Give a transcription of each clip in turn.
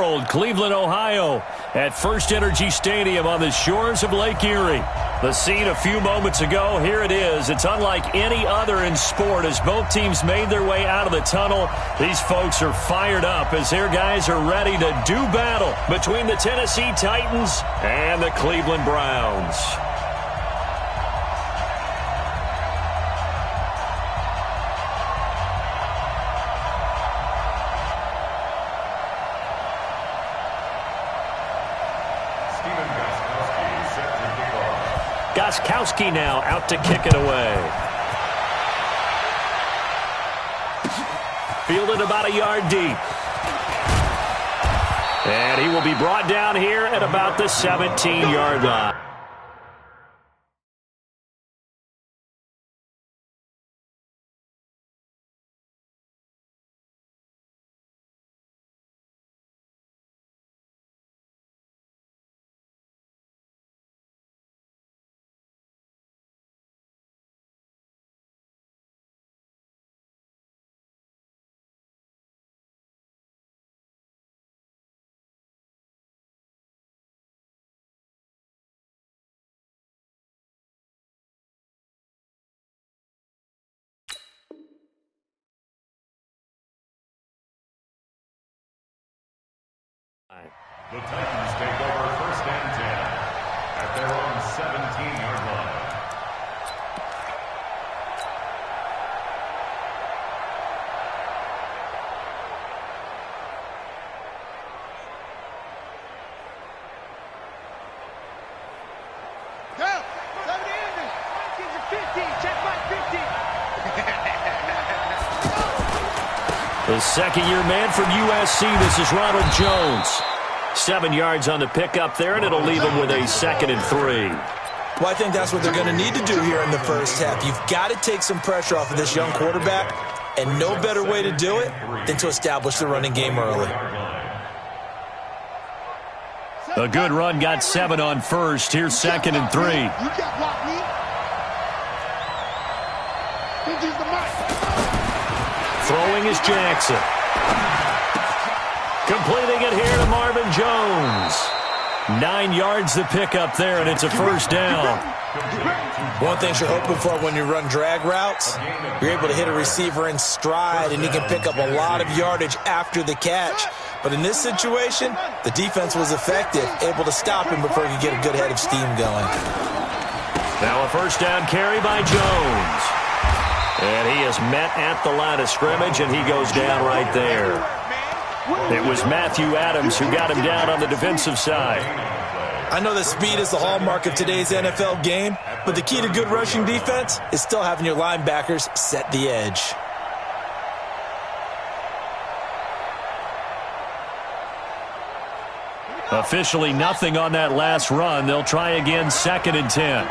world, Cleveland, Ohio, at First Energy Stadium on the shores of Lake Erie. The scene a few moments ago, here it is. It's unlike any other in sport as both teams made their way out of the tunnel. These folks are fired up as their guys are ready to do battle between the Tennessee Titans and the Cleveland Browns. Gostkowski now out to kick it away. Fielded about a yard deep. And he will be brought down here at about the 17-yard line. The Titans take over first and 10 at their own 17-yard line. Go! 7 in. Get your 15. Check my 15. The second-year man from USC, this is Ronald Jones. 7 yards on the pickup there, and it'll leave him with a 2nd and 3. Well, I think that's what they're going to need to do here in the first half. You've got to take some pressure off of this young quarterback, and no better way to do it than to establish the running game early. A good run, got 7 on first. Here's 2nd and 3. You got block me. Throwing is Jackson. Completing it here to Marvin Jones. 9 yards the pickup there, and it's a first down. One thing you're hoping for when you run drag routes, you're able to hit a receiver in stride, and you can pick up a lot of yardage after the catch. But in this situation, the defense was effective, able to stop him before he could get a good head of steam going. Now a first down carry by Jones. And he is met at the line of scrimmage, and he goes down right there. It was Matthew Adams who got him down on the defensive side. I know that speed is the hallmark of today's NFL game, but the key to good rushing defense is still having your linebackers set the edge. Officially nothing on that last run. They'll try again, 2nd and 10.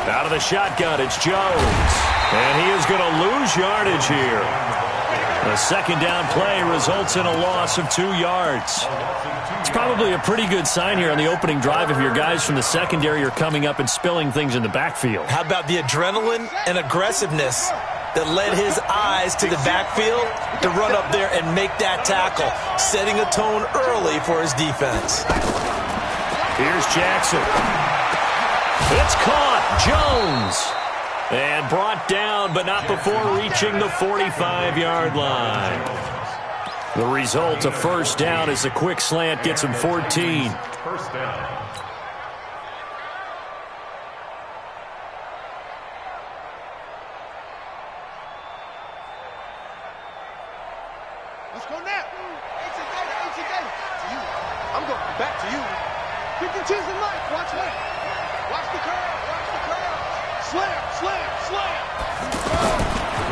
Out of the shotgun, it's Jones. And he is going to lose yardage here. The second down play results in a loss of 2 yards. It's probably a pretty good sign here on the opening drive if your guys from the secondary are coming up and spilling things in the backfield. How about the adrenaline and aggressiveness that led his eyes to the backfield to run up there and make that tackle, setting a tone early for his defense. Here's Jackson. It's caught. Jones. And brought down, but not before reaching the 45-yard line. The result, a first down, as a quick slant gets him 14. First down. Let's go now. To you. I'm going back to you. You can choose the knife. Watch me. Watch the curve. Watch the curve. Slam.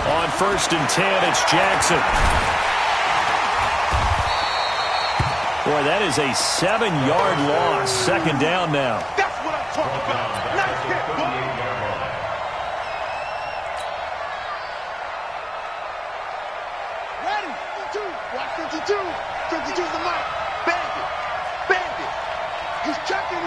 On 1st and 10, it's Jackson. Boy, that is a 7-yard loss. Second down now. That's what I'm talking about. Nice hit, boy. Ready? 52. Watch 52. 52's the mic. Bandit. He's checking.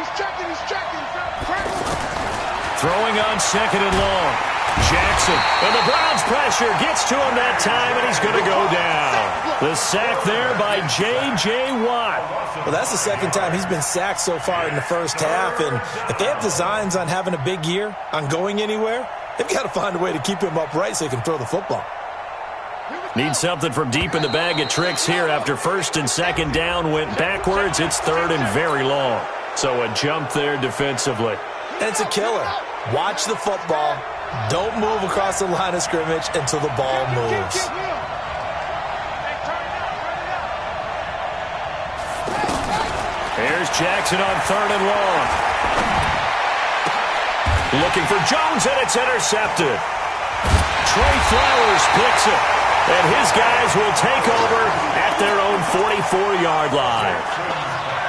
Throwing on 2nd and long. Jackson, and the Browns pressure gets to him that time, and he's going to go down. The sack there by J.J. Watt. Well, that's the second time he's been sacked so far in the first half, and if they have designs on having a big year, on going anywhere, they've got to find a way to keep him upright so he can throw the football. Need something from deep in the bag of tricks here after first and second down went backwards. It's third and very long. So a jump there defensively. And it's a killer. Watch the football. Don't move across the line of scrimmage until the ball moves. Here's Jackson on third and long. Looking for Jones, and it's intercepted. Trey Flowers picks it, and his guys will take over at their own 44-yard line.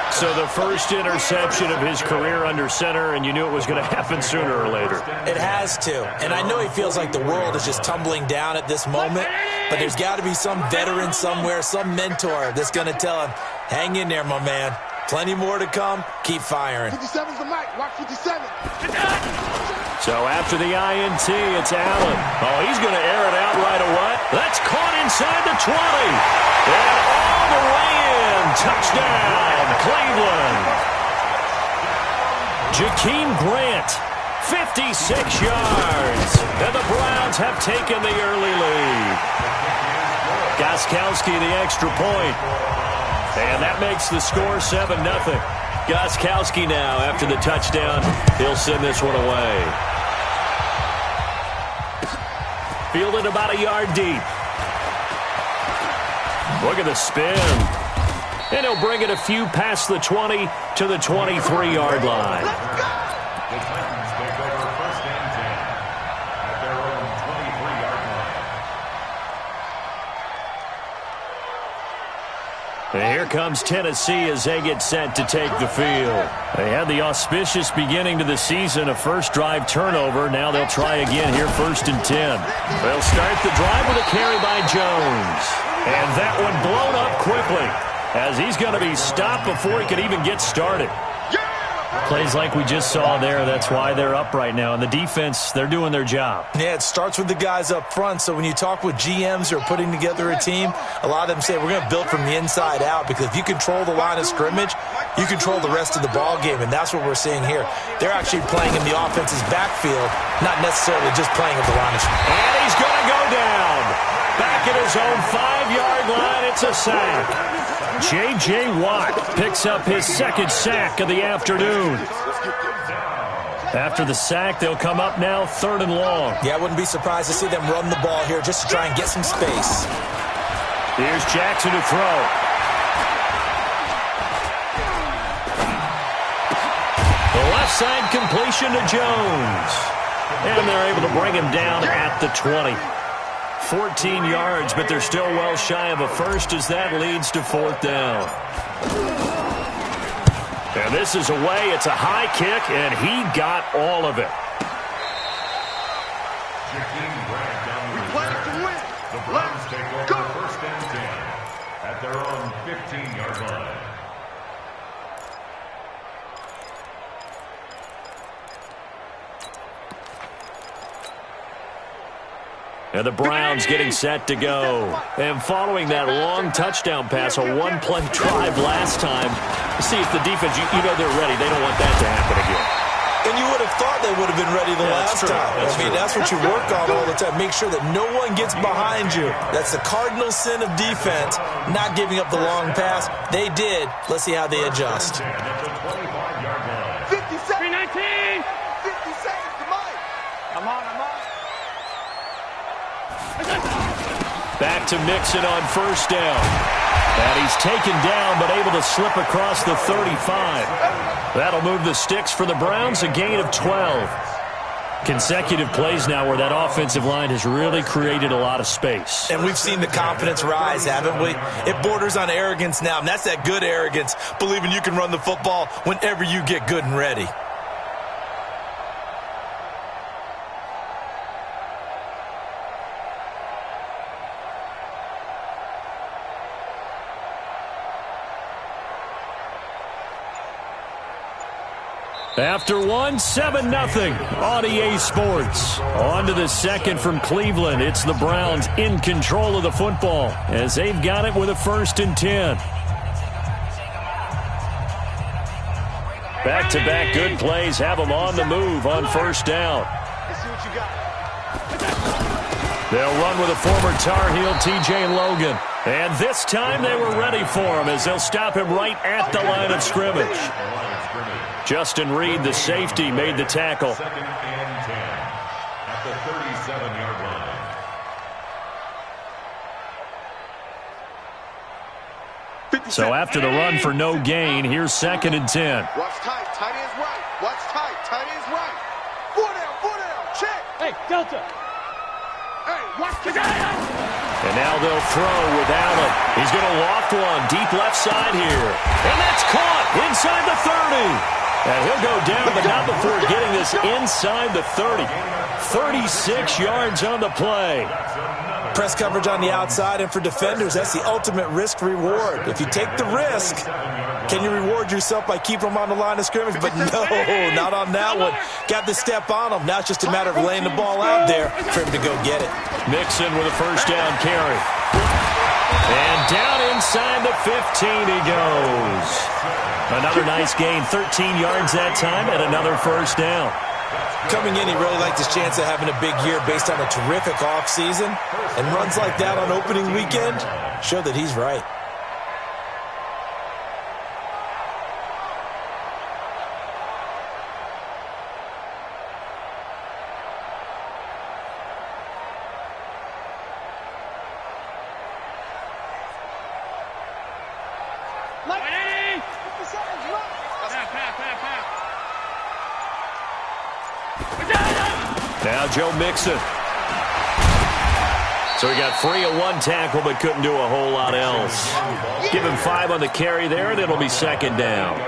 So the first interception of his career under center, and you knew it was going to happen sooner or later. It has to. And I know he feels like the world is just tumbling down at this moment, but there's got to be some veteran somewhere, some mentor that's going to tell him, hang in there, my man. Plenty more to come. Keep firing. 57's the mic. Watch 57. So after the INT, it's Allen. Oh, he's going to air it out right away. That's caught inside the 20. And all the way in. Touchdown, Cleveland. Jakeem Grant, 56 yards. And the Browns have taken the early lead. Gostkowski the extra point. And that makes the score 7-0. Gostkowski now, after the touchdown, he'll send this one away. Fielded about a yard deep. Look at the spin. And he'll bring it a few past the 20 to the 23-yard line. The Titans take over first and 10 at their own 23-yard line. And here comes Tennessee as they get set to take the field. They had the auspicious beginning to the season, a first drive turnover. Now they'll try again here, first and 10. They'll start the drive with a carry by Jones. And that one blown up quickly, as he's going to be stopped before he could even get started. Plays like we just saw there, that's why they're up right now. And the defense, they're doing their job. Yeah, it starts with the guys up front. So when you talk with GMs who are putting together a team, a lot of them say we're going to build from the inside out, because if you control the line of scrimmage, you control the rest of the ball game, and that's what we're seeing here. They're actually playing in the offense's backfield, not necessarily just playing at the line of scrimmage. And he's going to go down. Back at his own 5-yard line, it's a sack. J.J. Watt picks up his second sack of the afternoon. After the sack, they'll come up now third and long. Yeah, I wouldn't be surprised to see them run the ball here just to try and get some space. Here's Jackson to throw. The left side completion to Jones. And they're able to bring him down at the 20. 14 yards, but they're still well shy of a first as that leads to fourth down. And this is away. It's a high kick, and he got all of it. We play to win. The Browns take over first and 10 at their own 15-yard line. And the Browns getting set to go. And following that long touchdown pass, a one-play drive last time, see if the defense, you know they're ready. They don't want that to happen again. And you would have thought they would have been ready the last time. That's what you work on all the time. Make sure that no one gets behind you. That's the cardinal sin of defense, not giving up the long pass. They did. Let's see how they adjust. 57. 319. 57 to Mike. I'm on. Back to Mixon on first down. And he's taken down, but able to slip across the 35. That'll move the sticks for the Browns, a gain of 12. Consecutive plays now where that offensive line has really created a lot of space. And we've seen the confidence rise, haven't we? It borders on arrogance now, and that's that good arrogance, believing you can run the football whenever you get good and ready. After one, 7-0 on EA Sports. On to the second from Cleveland. It's the Browns in control of the football as they've got it with a 1st and 10. Back-to-back good plays have them on the move on 1st down. Let's see what you got. They'll run with a former Tar Heel, T.J. Logan. And this time they were ready for him as they'll stop him right at the line of scrimmage. Justin Reed, the safety, made the tackle. 2nd and 10 at the 37-yard line. So after the run for no gain, here's 2nd and 10. Watch tight. Tight end's right. Watch tight. Tight end's right. 4 down. Check. Hey, Delta. Hey, watch the guy. And now they'll throw without him. He's going to loft one deep left side here. And that's caught inside the 30. And he'll go down, but not before getting this inside the 30. 36 yards on the play. Press coverage on the outside, and for defenders, that's the ultimate risk-reward. If you take the risk, can you reward yourself by keeping them on the line of scrimmage? But no, not on that one. Got the step on them. Now it's just a matter of laying the ball out there for him to go get it. Mixon with a 1st down carry. And down inside the 15 he goes. Another nice gain, 13 yards that time, and another 1st down. Coming in, he really liked his chance of having a big year based on a terrific offseason. And runs like that on opening weekend show that he's right. Now Joe Mixon. So he got free of one tackle but couldn't do a whole lot else. Give him 5 on the carry there, and it'll be 2nd down.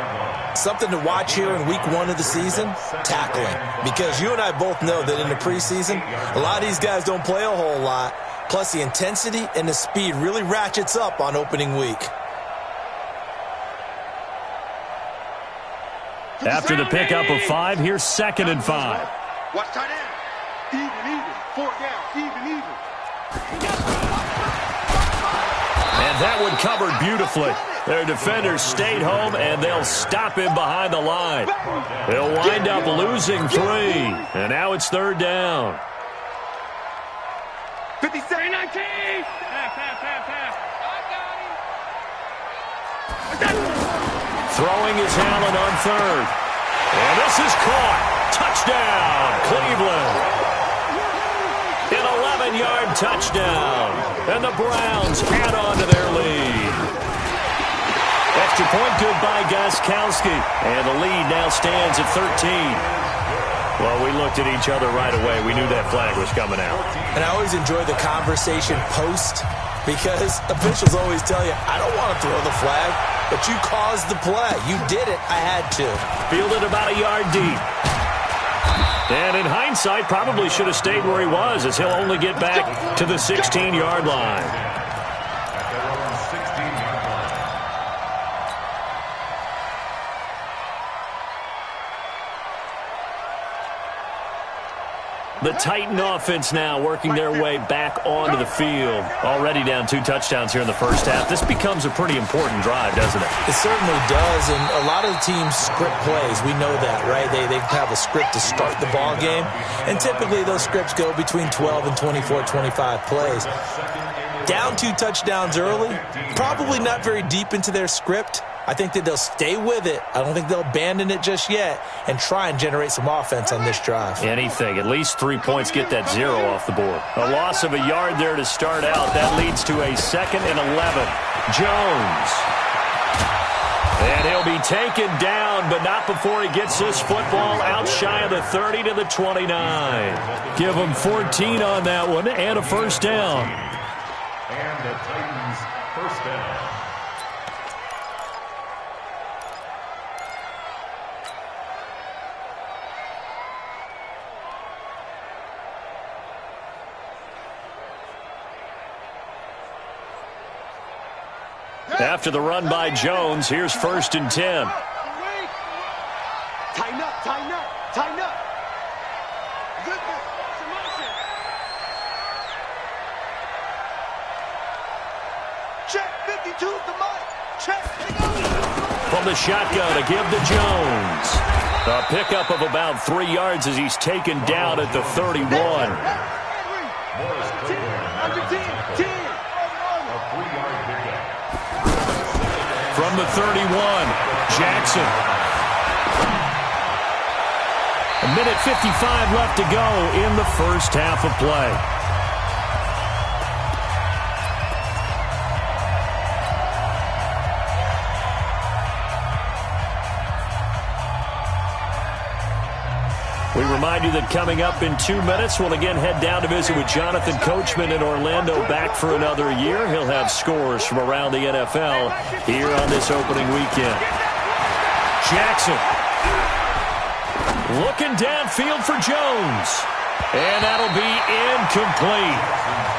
Something to watch here in week 1 of the season, tackling. Because you and I both know that in the preseason, a lot of these guys don't play a whole lot. Plus the intensity and the speed really ratchets up on opening week. After the pickup of 5, here's 2nd and 5. Watch tight end. Even. 4 down. Even. And that one covered beautifully. Their defenders stayed home, and they'll stop him behind the line. They'll wind up losing 3, and now it's 3rd down. 57. 19. Throwing is Allen on 3rd. And this is caught. Touchdown, Cleveland. An 11-yard touchdown. And the Browns add on to their lead. Extra point good by Gostkowski. And the lead now stands at 13. Well, we looked at each other right away. We knew that flag was coming out. And I always enjoy the conversation post because officials always tell you, I don't want to throw the flag, but you caused the play. You did it. I had to. Fielded about a yard deep. And in hindsight, probably should have stayed where he was as he'll only get back to the 16-yard line. The Titan offense now working their way back onto the field. Already down 2 touchdowns here in the first half. This becomes a pretty important drive, doesn't it? It certainly does, and a lot of the teams script plays. We know that, right? They have a script to start the ball game, and typically those scripts go between 12 and 24, 25 plays. Down 2 touchdowns early, probably not very deep into their script. I think that they'll stay with it. I don't think they'll abandon it just yet and try and generate some offense on this drive. Anything. At least 3 points, get that 0 off the board. A loss of a yard there to start out. That leads to a 2nd and 11. Jones. And he'll be taken down, but not before he gets this football out shy of the 30 to the 29. Give him 14 on that one and a 1st down. And the Titans' 1st down. After the run by Jones, here's 1st and 10. Tighten up. Tighten up. Tighten up. Goodness. It's a motion. Check. 52's the mic. Check. From the shotgun, a give to Jones. A pickup of about 3 yards as he's taken down at the 31. Under 10. 10. From the 31, Jackson. A minute 55 left to go in the first half of play. We remind you that coming up in 2 minutes, we'll again head down to visit with Jonathan Coachman in Orlando, back for another year. He'll have scores from around the NFL here on this opening weekend. Jackson looking downfield for Jones. And that'll be incomplete.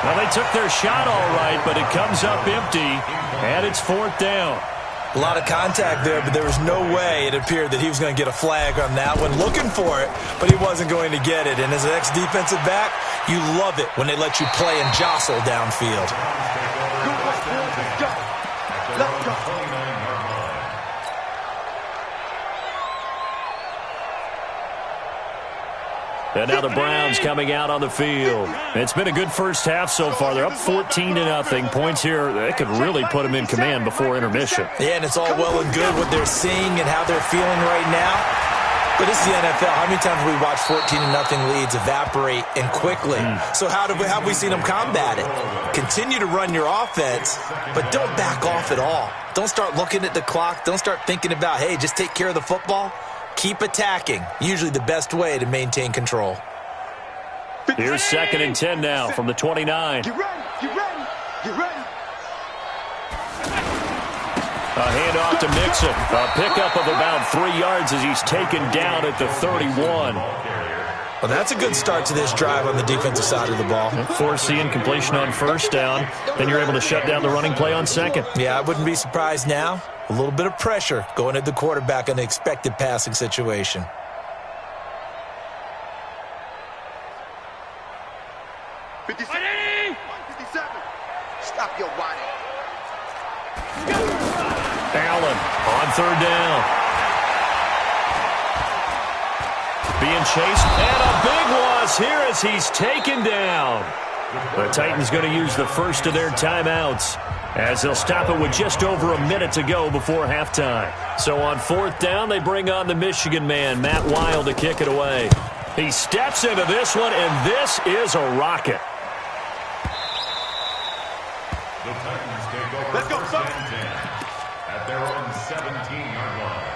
Now, they took their shot all right, but it comes up empty, and it's 4th down. A lot of contact there, but there was no way it appeared that he was going to get a flag on that one. Looking for it, but he wasn't going to get it. And as an ex-defensive back, you love it when they let you play and jostle downfield. Let's go. And now the Browns coming out on the field. It's been a good first half so far. They're up 14-0. Points here, they could really put them in command before intermission. Yeah, and it's all well and good what they're seeing and how they're feeling right now. But this is the NFL. How many times have we watched 14-0 leads evaporate and quickly? So how have we seen them combat it? Continue to run your offense, but don't back off at all. Don't start looking at the clock. Don't start thinking about, hey, just take care of the football. Keep attacking. Usually the best way to maintain control. Here's 2nd and 10 now from the 29. Get ready. Get ready. Get ready. A handoff to Mixon. A pickup of about 3 yards as he's taken down at the 31. Well, that's a good start to this drive on the defensive side of the ball. Force the incompletion on 1st down. Then you're able to shut down the running play on 2nd. Yeah, I wouldn't be surprised now. A little bit of pressure going at the quarterback in the expected passing situation. Stop your whining. Allen on 3rd down. Being chased, and a big loss here as he's taken down. The Titans going to use the first of their timeouts as they'll stop it with just over a minute to go before halftime. So on 4th down, they bring on the Michigan man, Matt Wild, to kick it away. He steps into this one, and this is a rocket. The Titans take over. Let's go, 1st and 10 at their own 17-yard line.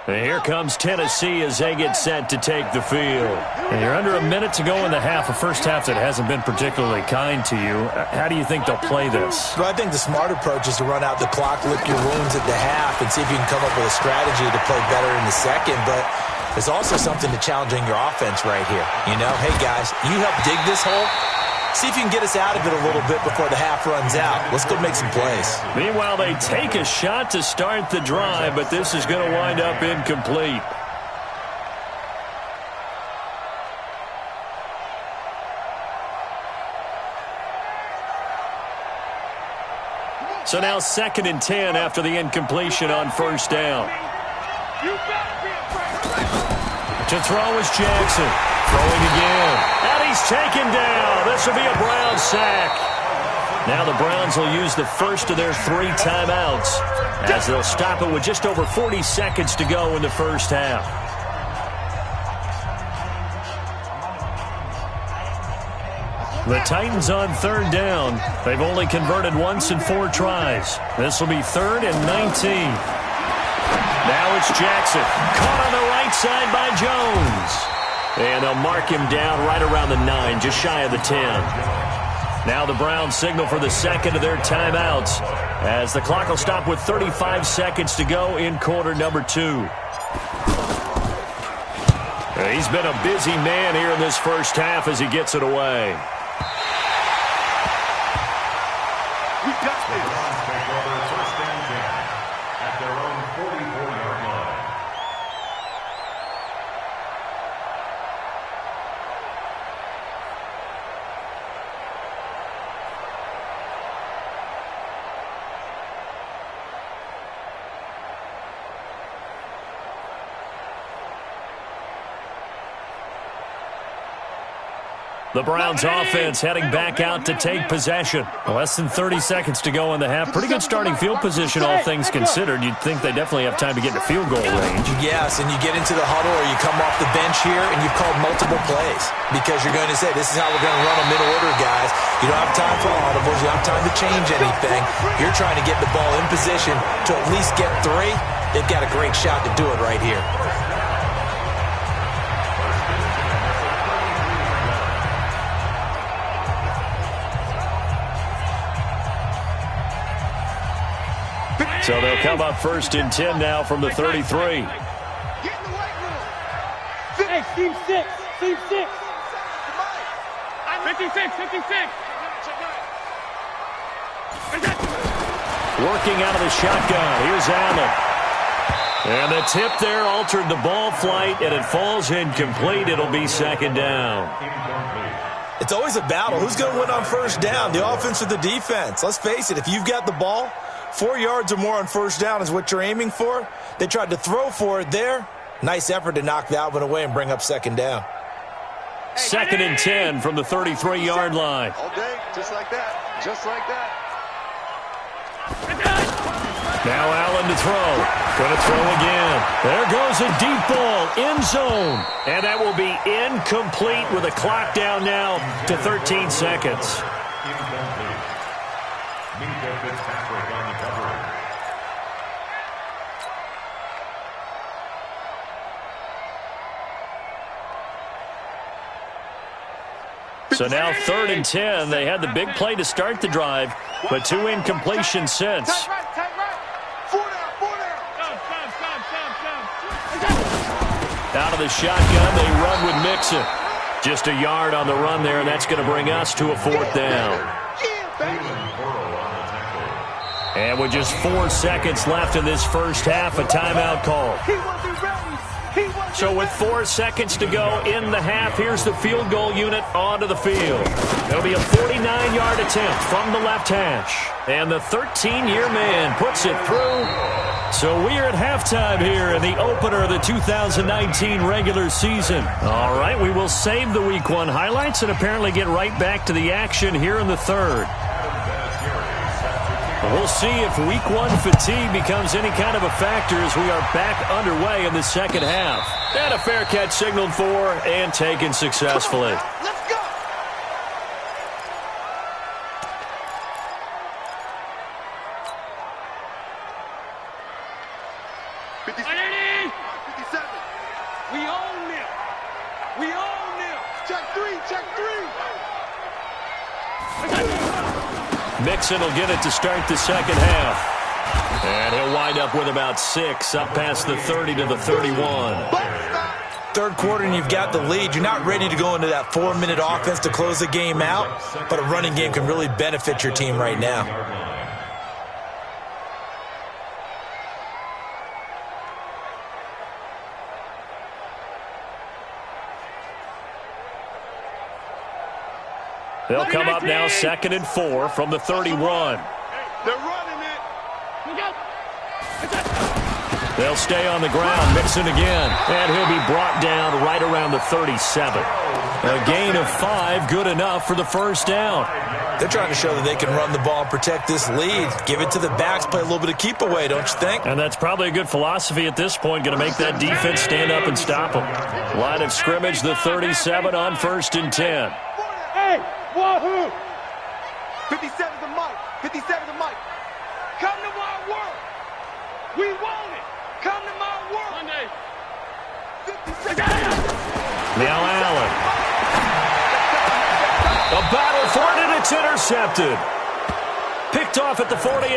And here comes Tennessee as they get set to take the field. And you're under a minute to go in the half, a first half that hasn't been particularly kind to you. How do you think they'll play this? Well, I think the smart approach is to run out the clock, lick your wounds at the half, and see if you can come up with a strategy to play better in the second. But there's also something to challenging your offense right here. You know, hey, guys, you help dig this hole. See if you can get us out of it a little bit before the half runs out. Let's go make some plays. Meanwhile, they take a shot to start the drive, but this is going to wind up incomplete. So now 2nd and 10 after the incompletion on 1st down. To throw is Jackson. Throwing again. And he's taken down. This will be a Browns sack. Now the Browns will use the first of their 3 timeouts as they'll stop it with just over 40 seconds to go in the first half. The Titans on 3rd down. They've only converted once in 4 tries. This will be 3rd and 19. Now it's Jackson. Caught on the right side by Jones. And they'll mark him down right around the 9, just shy of the 10. Now the Browns signal for the second of their timeouts as the clock will stop with 35 seconds to go in quarter number 2. He's been a busy man here in this first half as he gets it away. We got this. The Browns offense heading back out to take possession. Less than 30 seconds to go in the half. Pretty good starting field position, all things considered. You'd think they definitely have time to get to field goal range. Yes, and you get into the huddle or you come off the bench here and you've called multiple plays because you're going to say, this is how we're going to run them mid-order, guys. You don't have time for audibles. You don't have time to change anything. You're trying to get the ball in position to at least get 3. They've got a great shot to do it right here. So they'll come up 1st and 10 now from the 33. Get in the weight room. Hey, team 6. Team 6. 56. Working out of the shotgun. Here's Allen. And the tip there altered the ball flight, and it falls incomplete. It'll be 2nd down. It's always a battle. Who's going to win on 1st down, the offense or the defense? Let's face it, if you've got the ball, 4 yards or more on 1st down is what you're aiming for. They tried to throw for it there. Nice effort to knock that one away and bring up 2nd down. 2nd and 10 from the 33-yard line. All day, just like that. Just like that. Now Allen to throw. Going to throw again. There goes a deep ball. End zone. And that will be incomplete with a clock down now to 13 seconds. So now 3rd and 10. They had the big play to start the drive, but 2 incompletions since. Tight right. 4 down. Out of the shotgun, they run with Mixon. Just a yard on the run there, and that's going to bring us to a 4th down. And with just 4 seconds left in this first half, a timeout call. So with 4 seconds to go in the half, here's the field goal unit onto the field. It'll be a 49-yard attempt from the left hash. And the 13-year man puts it through. So we are at halftime here in the opener of the 2019 regular season. All right, we will save the Week 1 highlights and apparently get right back to the action here in the 3rd. We'll see if Week 1 fatigue becomes any kind of a factor as we are back underway in the 2nd half. And a fair catch signaled for and taken successfully. Let's go. We own them. Check 3. Mixon will get it to start the 2nd half. And he'll wind up with about 6 up past the 30 to the 31. 3rd quarter and you've got the lead. You're not ready to go into that 4-minute offense to close the game out, but a running game can really benefit your team right now. They'll come up now 2nd and 4 from the 31. They're running it. They'll stay on the ground. Mixon again. And he'll be brought down right around the 37. A gain of 5, good enough for the 1st down. They're trying to show that they can run the ball and protect this lead. Give it to the backs, play a little bit of keep away, don't you think? And that's probably a good philosophy at this point. Going to make that defense stand up and stop them. Line of scrimmage, the 37 on 1st and 10. Hey, wahoo! 57 to Mike. 57 to Mike. Come to my world. We want it. Come to my world. Monday. 56. Now Allen. A battle for it, and it's intercepted. Picked off at the 48,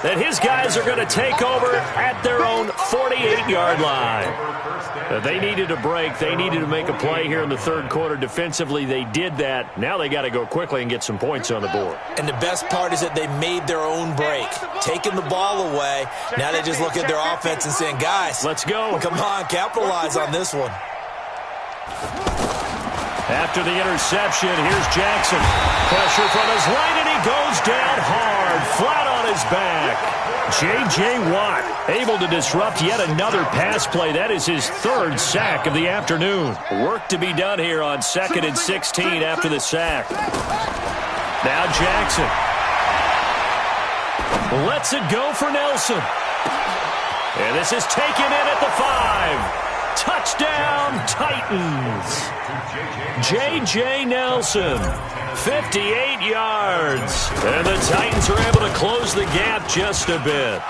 and his guys are going to take over at their own 48-yard line. They needed a break. They needed to make a play here in the 3rd quarter. Defensively, they did that. Now they got to go quickly and get some points on the board. And the best part is that they made their own break, taking the ball away. Now they just look at their offense and saying, guys, let's go. Come on, capitalize on this one. After the interception, here's Jackson. Pressure from his right, and he goes down hard, flat on his back. J.J. Watt able to disrupt yet another pass play. That is his third sack of the afternoon. Work to be done here on 2nd and 16 after the sack. Now Jackson lets it go for Nelson. And this is taken in at the 5. Touchdown, Titans. J.J. Nelson, 58 yards. And the Titans are able to close the gap just a bit.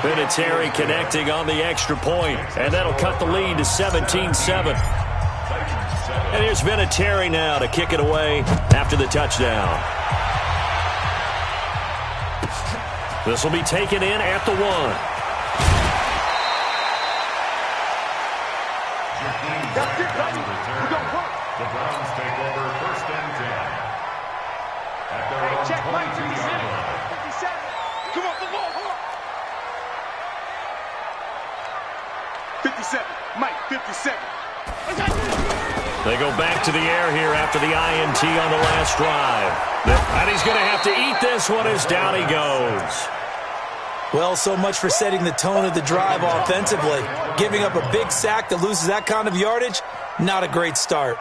Vinatieri connecting on the extra point, and that'll cut the lead to 17-7. And here's Vinatieri now to kick it away after the touchdown. This will be taken in at the 1. The Browns take over 1st and 10. At their own 22-yard line. 57. Come on, come on. 57. Mike, 57. They go back to the air here after the INT on the last drive. And he's going to have to eat this one as down he goes. Well, so much for setting the tone of the drive offensively. Giving up a big sack that loses that kind of yardage, not a great start.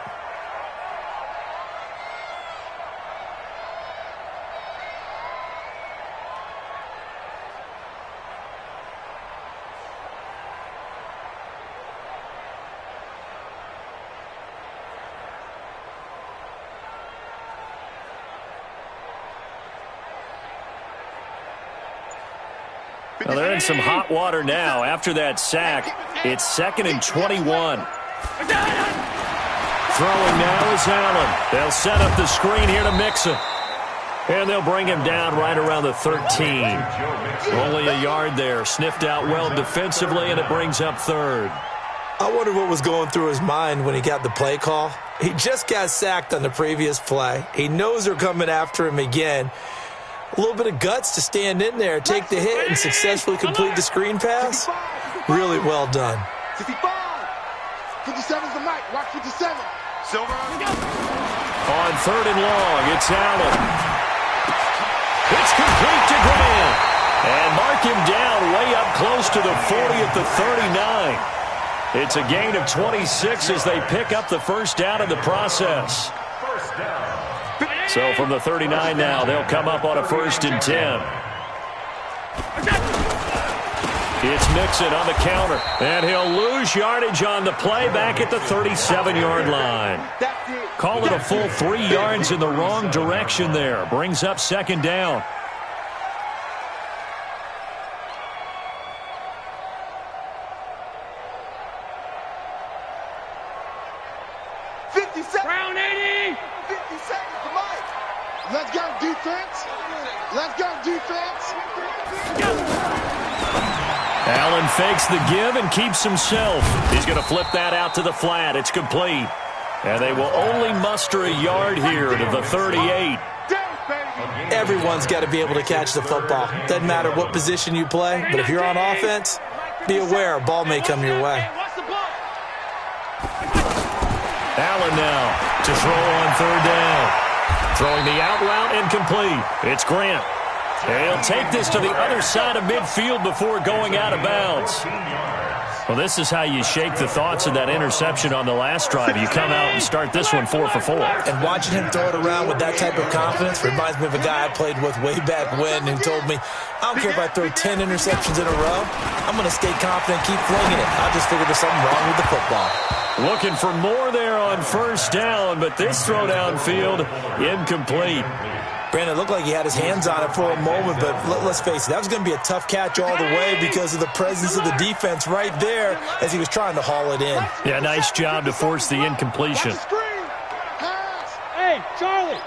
Well, they're in some hot water now. After that sack, it's 2nd and 21. Throwing now is Allen. They'll set up the screen here to Mixon. And they'll bring him down right around the 13. Only a yard there. Sniffed out well defensively, and it brings up 3rd. I wonder what was going through his mind when he got the play call. He just got sacked on the previous play. He knows they're coming after him again. A little bit of guts to stand in there, take the hit, and successfully complete the screen pass. Really well done. 55. 57's the mic. Watch 57. Silver. On 3rd and long, it's Allen. It's complete to Grant. And mark him down way up close to the 40 at the 39. It's a gain of 26 as they pick up the first down in the process. First down. So from the 39 now, they'll come up on a 1st and 10. It's Mixon on the counter. And he'll lose yardage on the play back at the 37-yard line. Call it a full 3 yards in the wrong direction there. Brings up 2nd down. Round 80. 50 seconds to Mike. Let's go, defense. Let's go, defense. Allen fakes the give and keeps himself. He's going to flip that out to the flat. It's complete. And they will only muster a yard here to the 38. Everyone's got to be able to catch the football. Doesn't matter what position you play, but if you're on offense, be aware a ball may come your way. Allen now to throw on 3rd down. Throwing the out route incomplete. It's Grant. And he'll take this to the other side of midfield before going out of bounds. Well, this is how you shake the thoughts of that interception on the last drive. You come out and start this one 4 for 4. And watching him throw it around with that type of confidence reminds me of a guy I played with way back when who told me, I don't care if I throw 10 interceptions in a row. I'm going to stay confident, keep flinging it. I just figured there's something wrong with the football. Looking for more there on 1st down, but this throw downfield incomplete. Brandon, it looked like he had his hands on it for a moment, but let's face it, that was going to be a tough catch all the way because of the presence of the defense right there as he was trying to haul it in. Yeah, nice job to force the incompletion. Hey, Charlie.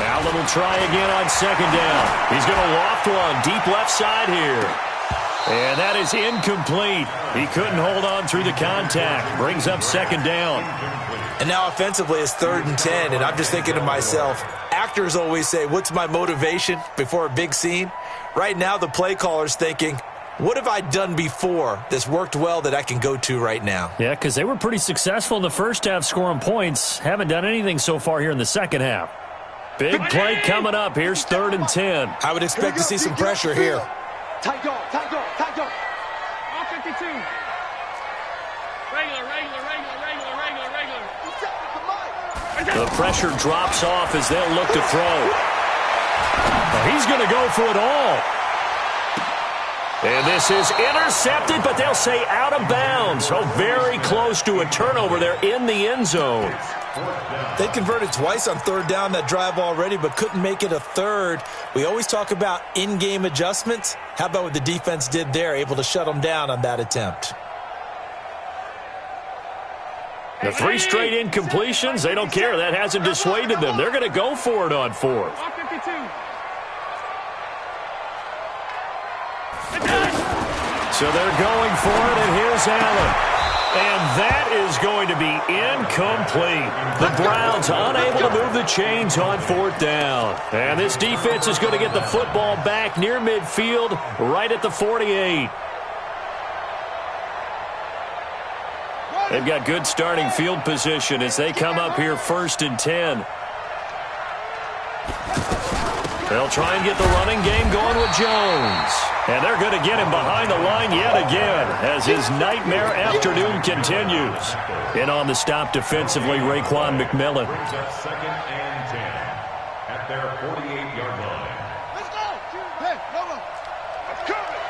Allen will try again on 2nd down. He's going to loft one deep left side here. And that is incomplete. He couldn't hold on through the contact. Brings up 2nd down. And now offensively it's 3rd and 10, and I'm just thinking to myself, actors always say, what's my motivation before a big scene? Right now the play caller's thinking, what have I done before that's worked well that I can go to right now? Yeah, because they were pretty successful in the first half scoring points. Haven't done anything so far here in the second half. Big play coming up. Here's 3rd and 10. I would expect to see some pressure here. Tight dog, tight dog, tight dog. All 52. Regular. The pressure drops off as they'll look to throw. He's going to go for it all. And this is intercepted, but they'll say out of bounds. So very close to a turnover there in the end zone. They converted twice on 3rd down that drive already, but couldn't make it a 3rd. We always talk about in-game adjustments. How about what the defense did there, able to shut them down on that attempt? The 3 straight incompletions, they don't care. That hasn't dissuaded them. They're going to go for it on 4th. All 52. So they're going for it, and here's Allen. And that is going to be incomplete. The Browns unable to move the chains on 4th down. And this defense is going to get the football back near midfield, right at the 48. They've got good starting field position as they come up here 1st and 10. They'll try and get the running game going with Jones. And they're going to get him behind the line yet again as his nightmare afternoon continues. In on the stop defensively, Raekwon McMillan. 2nd and 10 at their 48-yard line. Let's go. Hey, no. I'm coming.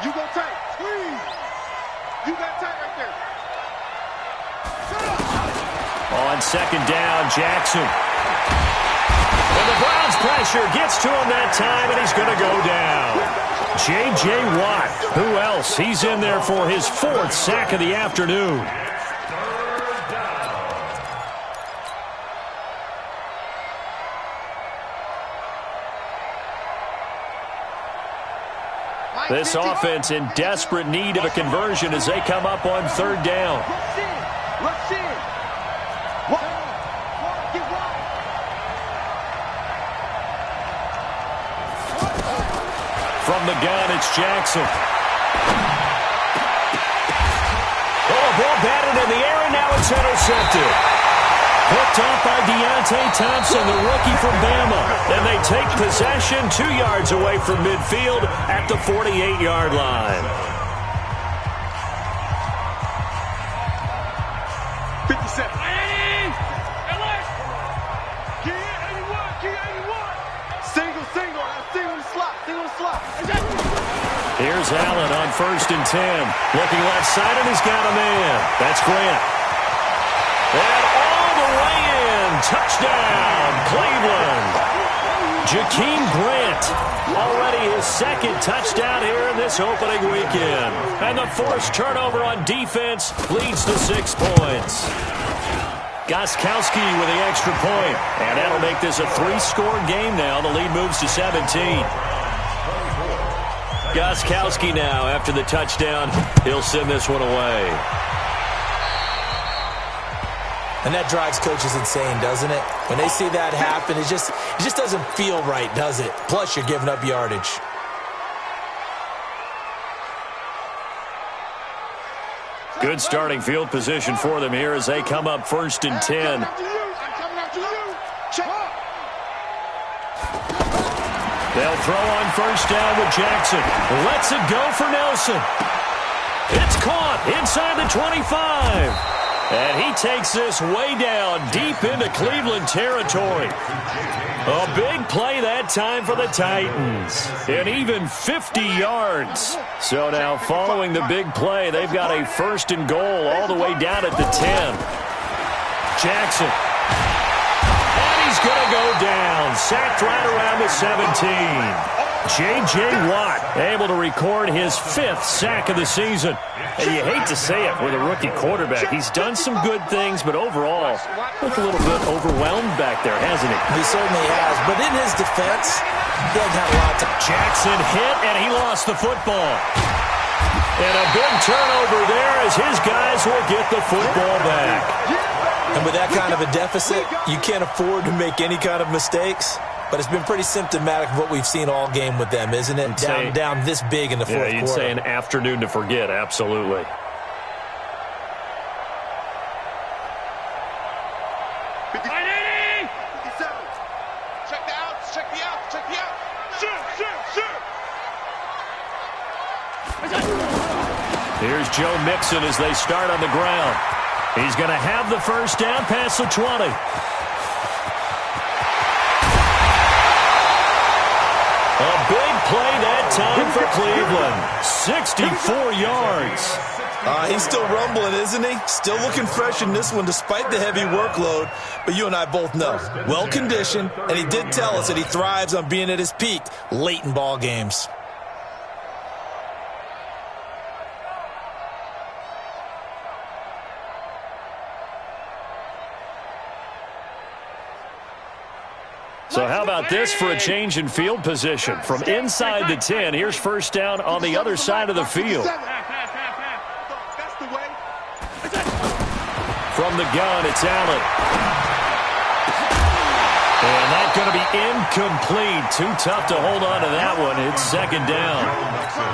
You go tight. Squeeze. You got tight right there. On 2nd down, Jackson. And the Browns pressure gets to him that time, and he's going to go down. J.J. Watt, who else? He's in there for his 4th sack of the afternoon. This offense in desperate need of a conversion as they come up on 3rd down. Rush in. Get wide. From the gun, it's Jackson. Oh, ball batted in the air, and now it's intercepted. Hooked off by Deontay Thompson, the rookie from Bama. And they take possession 2 yards away from midfield at the 48-yard line. 57. Here's Allen on 1st and 10. Looking left side, and he's got a man. That's Grant. And all the way in. Touchdown, Cleveland. Jakeem Grant, already his 2nd touchdown here in this opening weekend. And the forced turnover on defense leads to 6 points. Gostkowski with the extra point. And that'll make this a 3-score game now. The lead moves to 17. Gostkowski now, after the touchdown, he'll send this one away. And that drives coaches insane, doesn't it? When they see that happen, it just doesn't feel right, does it? Plus, you're giving up yardage. Good starting field position for them here as they come up 1st and 10. They'll throw on 1st down with Jackson. Lets it go for Nelson. It's caught inside the 25. And he takes this way down deep into Cleveland territory. A big play that time for the Titans. And even 50 yards. So now following the big play, they've got a 1st and goal all the way down at the 10. Jackson. He's going to go down. Sacked right around the 17. J.J. Watt able to record his 5th sack of the season. And you hate to say it with a rookie quarterback. He's done some good things, but overall, looked a little bit overwhelmed back there, hasn't he? He certainly has. But in his defense, he hasn't had a lot to... Jackson hit, and he lost the football. And a big turnover there as his guys will get the football back. And with that kind of a deficit, you can't afford to make any kind of mistakes. But it's been pretty symptomatic of what we've seen all game with them, isn't it? Down this big in the fourth quarter. Yeah, you'd say an afternoon to forget, absolutely. Here's Joe Mixon as they start on the ground. He's going to have the first down past the 20. A big play that time for Cleveland. 64 yards. He's still rumbling, isn't he? Still looking fresh in this one despite the heavy workload. But you and I both know, well-conditioned, and he did tell us that he thrives on being at his peak late in ball games. So how about this for a change in field position? From inside the 10, here's first down on the other side of the field. From the gun, it's Allen. And that's going to be incomplete. Too tough to hold on to that one. It's second down.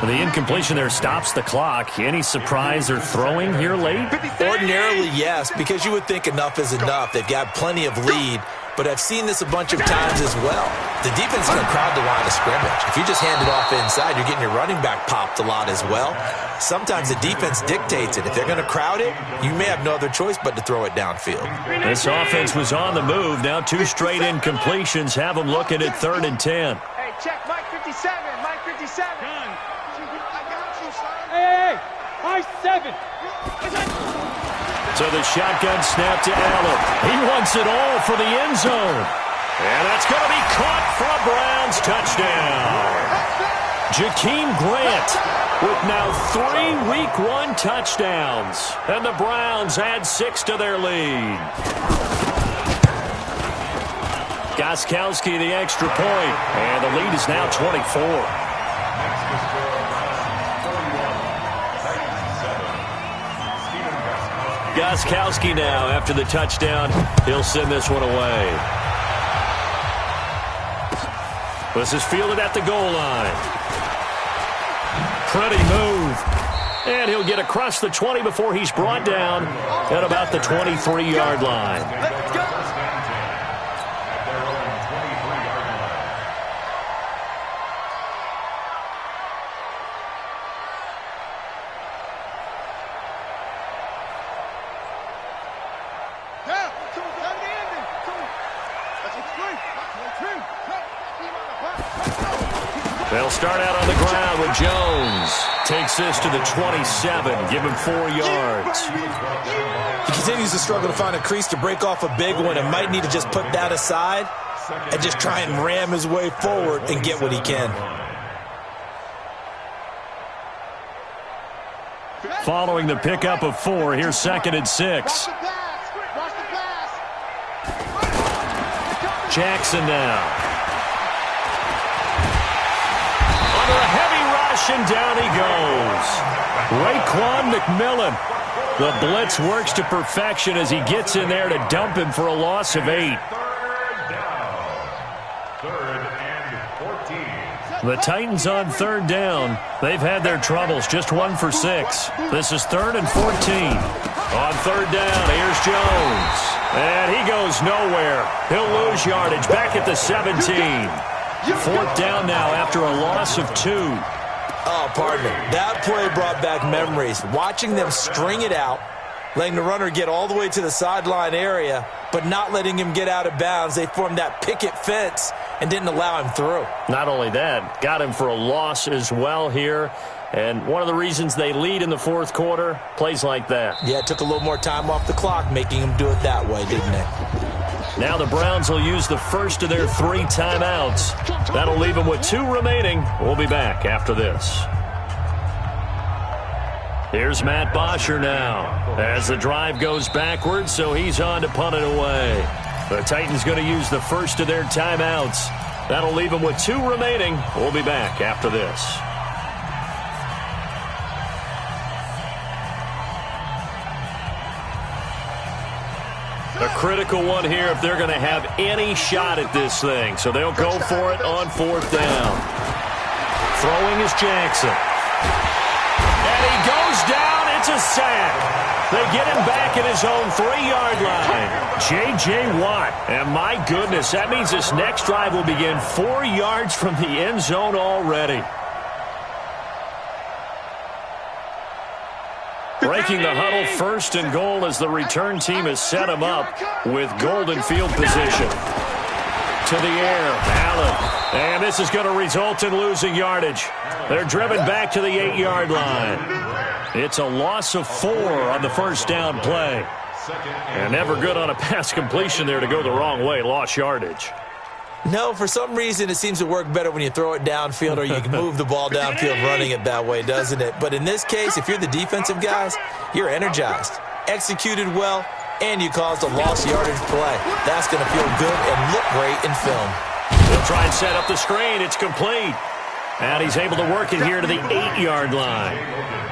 The incompletion there stops the clock. Any surprise they're throwing here late? Ordinarily, yes, because you would think enough is enough. They've got plenty of lead. But I've seen this a bunch of times as well. The defense is going to crowd the line of scrimmage. If you just hand it off inside, you're getting your running back popped a lot as well. Sometimes the defense dictates it. If they're going to crowd it, you may have no other choice but to throw it downfield. This offense was on the move. Now 2 straight incompletions have them looking at 3rd and 10. Hey, check Mike 57. Mike 57. Done. I got you, son. Hey, high 7. So the shotgun snap to Allen. He wants it all for the end zone. And that's going to be caught for a Browns touchdown. Jakeem Grant with now 3 Week 1 touchdowns. And the Browns add 6 to their lead. Gostkowski the extra point. And the lead is now 24. Gostkowski now after the touchdown. He'll send this one away. This is fielded at the goal line. Pretty move. And he'll get across the 20 before he's brought down at about the 23-yard line. Let's go. They'll start out on the ground with Jones. Takes this to the 27. Give him 4 yards. He continues to struggle to find a crease to break off a big one and might need to just put that aside and just try and ram his way forward and get what he can. Following the pickup of 4, here's 2nd and 6. Jackson now. Under a heavy rush, and down he goes. Raekwon McMillan. The blitz works to perfection as he gets in there to dump him for a loss of 8. Third and 14. The Titans on 3rd down. They've had their troubles, just 1 for 6. This is 3rd and 14. On 3rd down, here's Jones. And he goes nowhere. He'll lose yardage back at the 17. 4th down now after a loss of 2. Oh, pardon me. That play brought back memories. Watching them string it out, letting the runner get all the way to the sideline area, but not letting him get out of bounds. They formed that picket fence and didn't allow him through. Not only that, got him for a loss as well here. And one of the reasons they lead in the 4th quarter, plays like that. Yeah, it took a little more time off the clock, making him do it that way, didn't it? Now the Browns will use the first of their 3 timeouts. That'll leave them with 2 remaining. We'll be back after this. Here's Matt Bosher now as the drive goes backwards, so he's on to punt it away. The Titans going to use the first of their timeouts. That'll leave them with 2 remaining. We'll be back after this. A critical one here if they're going to have any shot at this thing. So they'll go for it on 4th down. Throwing is Jackson. And he goes down. It's a sack. They get him back at his own 3-yard line. J.J. Watt. And my goodness, that means this next drive will begin 4 yards from the end zone already. Breaking the huddle, 1st and goal as the return team has set him up with golden field position. To the air, Allen. And this is going to result in losing yardage. They're driven back to the 8-yard line. It's a loss of 4 on the first down play. And never good on a pass completion there to go the wrong way. Lost yardage. No, for some reason it seems to work better when you throw it downfield or you can move the ball downfield running it that way, doesn't it? But in this case, if you're the defensive guys, you're energized, executed well, and you caused a lost yardage play. That's going to feel good and look great in film. They'll try and set up the screen. It's complete. And he's able to work it here to the 8-yard line.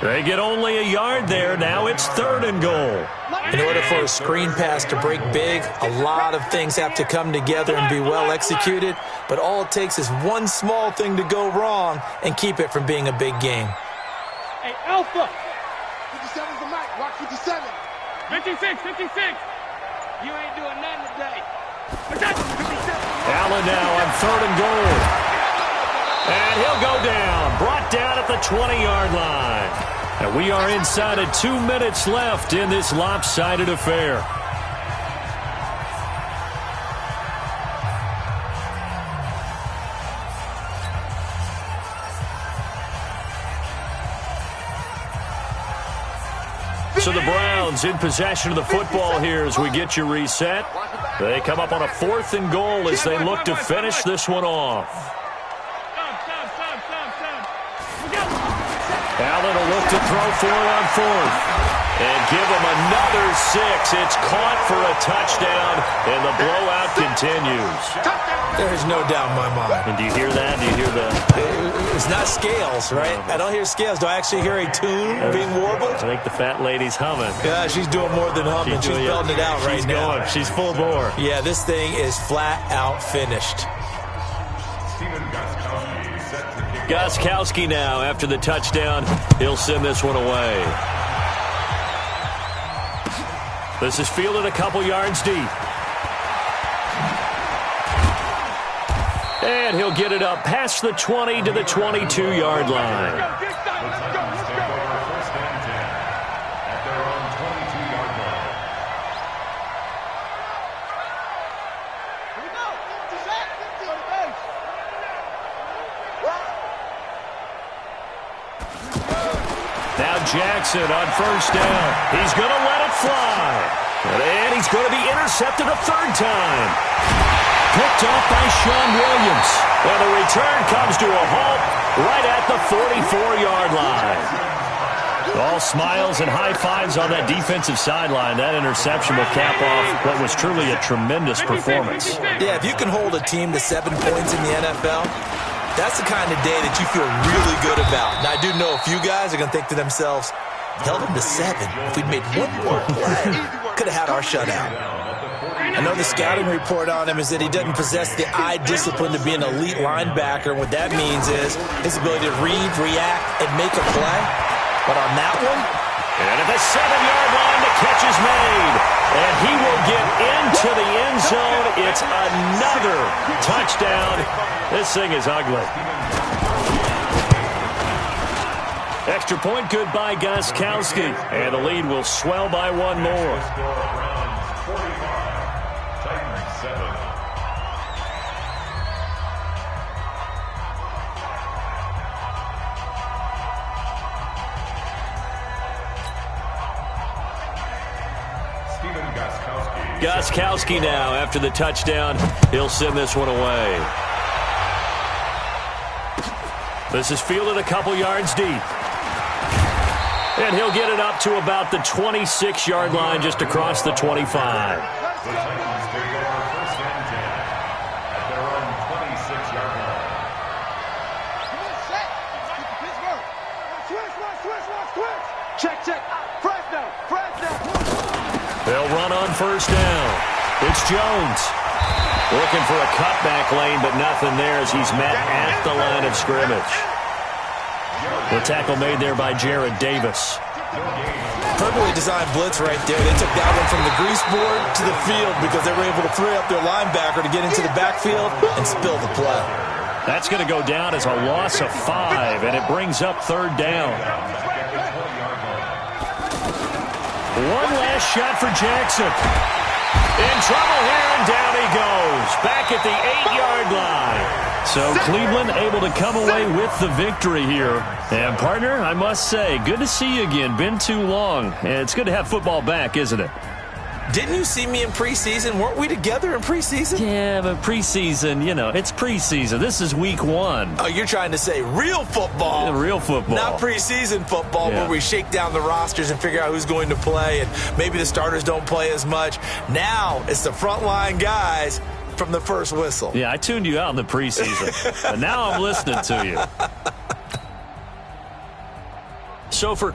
They get only a yard there. Now it's 3rd and goal. In order for a screen pass to break big, a lot of things have to come together and be well executed. But all it takes is one small thing to go wrong and keep it from being a big game. Hey, Alpha. 57's the mic. Watch 57. 56, 56. You ain't doing nothing today. Allen now on 3rd and goal. And he'll go down. Brought down at the 20-yard line. And we are inside of 2 minutes left in this lopsided affair. So the Browns in possession of the football here as we get you reset. They come up on a 4th and goal as they look to finish this one off. Allen will look to throw for it on 4th. And give him another 6. It's caught for a touchdown, and the blowout continues. There is no doubt in my mind. And do you hear that? Do you hear the... It's not scales, right? I don't hear scales. Do I actually hear a tune being warbled? I think the fat lady's humming. Yeah, she's doing more than humming. She's belting it out right now. She's full bore. Yeah, this thing is flat out finished. Gostkowski now after the touchdown. He'll send this one away. This is fielded a couple yards deep. And he'll get it up past the 20 to the 22-yard line. Now Jackson on 1st down. He's going to let it fly. And he's going to be intercepted a 3rd time. Picked off by Sean Williams. And the return comes to a halt right at the 44-yard line. All smiles and high fives on that defensive sideline. That interception will cap off what was truly a tremendous performance. Yeah, if you can hold a team to 7 points in the NFL, that's the kind of day that you feel really good about. Now, I do know a few guys are going to think to themselves, held them to 7. If we'd made one more play, could have had our shutout. I know the scouting report on him is that he doesn't possess the eye discipline to be an elite linebacker. What that means is his ability to read, react, and make a play. But on that one, and at the 7-yard line, the catch is made. And he will get into the end zone. It's another touchdown. This thing is ugly. Extra point, good by Gostkowski. And the lead will swell by 1 more. Gostkowski now after the touchdown. He'll send this one away. This is fielded a couple yards deep. And he'll get it up to about the 26-yard line just across the 25. Check. They'll run on 1st down. It's Jones. Looking for a cutback lane, but nothing there as he's met at the line of scrimmage. The tackle made there by Jared Davis. Perfectly designed blitz right there. They took that one from the grease board to the field because they were able to free up their linebacker to get into the backfield and spill the play. That's going to go down as a loss of 5, and it brings up 3rd down. One last shot for Jackson. In trouble here, and down he goes. Back at the 8-yard line. So Cleveland able to come away with the victory here. And, partner, I must say, good to see you again. Been too long. And it's good to have football back, isn't it? Didn't you see me in preseason? Weren't we together in preseason? Yeah, but preseason, you know, it's preseason. This is week 1. Oh, you're trying to say real football. Yeah, real football. Not preseason football where we shake down the rosters and figure out who's going to play, and maybe the starters don't play as much. Now it's the frontline guys from the first whistle. Yeah, I tuned you out in the preseason. But now I'm listening to you. So for